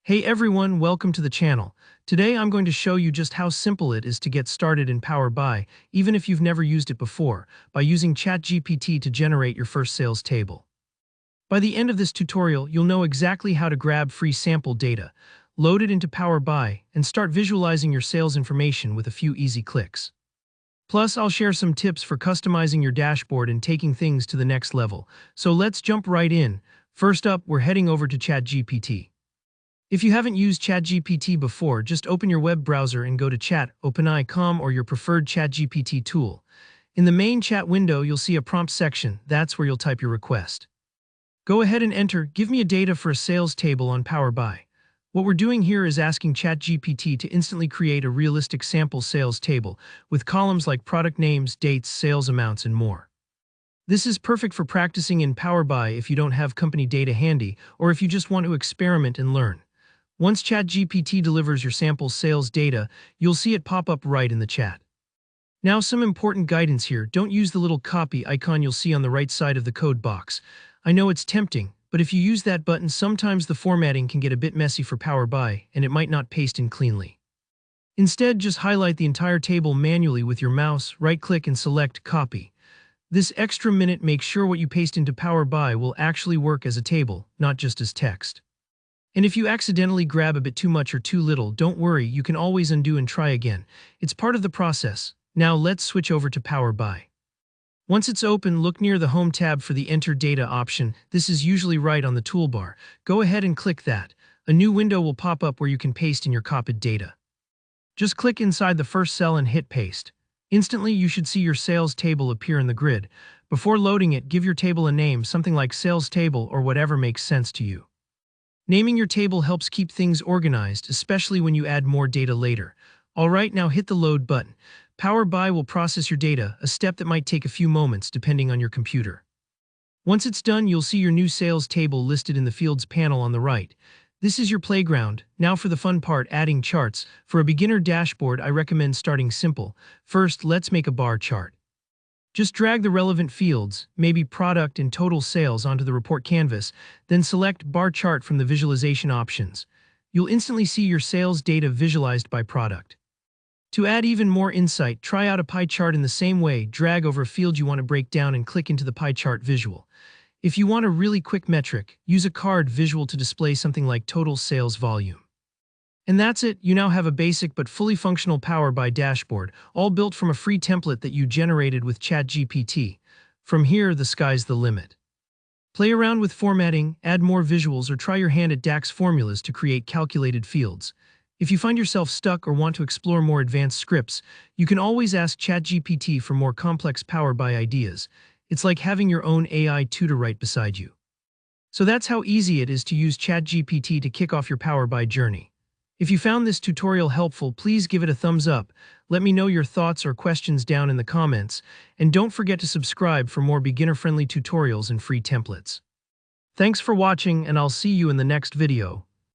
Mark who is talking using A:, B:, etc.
A: Hey everyone, welcome to the channel. Today I'm going to show you just how simple it is to get started in Power BI, even if you've never used it before, by using ChatGPT to generate your first sales table. By the end of this tutorial, you'll know exactly how to grab free sample data, load it into Power BI, and start visualizing your sales information with a few easy clicks. Plus, I'll share some tips for customizing your dashboard and taking things to the next level. So let's jump right in. First up, we're heading over to ChatGPT. If you haven't used ChatGPT before, just open your web browser and go to chat.openai.com or your preferred ChatGPT tool. In the main chat window, you'll see a prompt section. That's where you'll type your request. Go ahead and enter, "Give me a data for a sales table on Power BI." What we're doing here is asking ChatGPT to instantly create a realistic sample sales table with columns like product names, dates, sales amounts, and more. This is perfect for practicing in Power BI if you don't have company data handy or if you just want to experiment and learn. Once ChatGPT delivers your sample sales data, you'll see it pop up right in the chat. Now, some important guidance here. Don't use the little copy icon you'll see on the right side of the code box. I know it's tempting, but if you use that button, sometimes the formatting can get a bit messy for Power BI, and it might not paste in cleanly. Instead, just highlight the entire table manually with your mouse, right-click and select Copy. This extra minute makes sure what you paste into Power BI will actually work as a table, not just as text. And if you accidentally grab a bit too much or too little, don't worry, you can always undo and try again. It's part of the process. Now let's switch over to Power BI. Once it's open, look near the Home tab for the Enter Data option. This is usually right on the toolbar. Go ahead and click that. A new window will pop up where you can paste in your copied data. Just click inside the first cell and hit Paste. Instantly, you should see your sales table appear in the grid. Before loading it, give your table a name, something like Sales Table or whatever makes sense to you. Naming your table helps keep things organized, especially when you add more data later. Alright, now hit the Load button. Power BI will process your data, a step that might take a few moments depending on your computer. Once it's done, you'll see your new sales table listed in the Fields panel on the right. This is your playground. Now for the fun part, adding charts. For a beginner dashboard, I recommend starting simple. First, let's make a bar chart. Just drag the relevant fields, maybe product and total sales, onto the report canvas, then select Bar Chart from the visualization options. You'll instantly see your sales data visualized by product. To add even more insight, try out a pie chart in the same way. Drag over a field you want to break down and click into the pie chart visual. If you want a really quick metric, use a card visual to display something like total sales volume. And that's it, you now have a basic but fully functional Power BI dashboard, all built from a free template that you generated with ChatGPT. From here, the sky's the limit. Play around with formatting, add more visuals, or try your hand at DAX formulas to create calculated fields. If you find yourself stuck or want to explore more advanced scripts, you can always ask ChatGPT for more complex Power BI ideas. It's like having your own AI tutor right beside you. So that's how easy it is to use ChatGPT to kick off your Power BI journey. If you found this tutorial helpful, please give it a thumbs up. Let me know your thoughts or questions down in the comments, and don't forget to subscribe for more beginner-friendly tutorials and free templates. Thanks for watching, and I'll see you in the next video.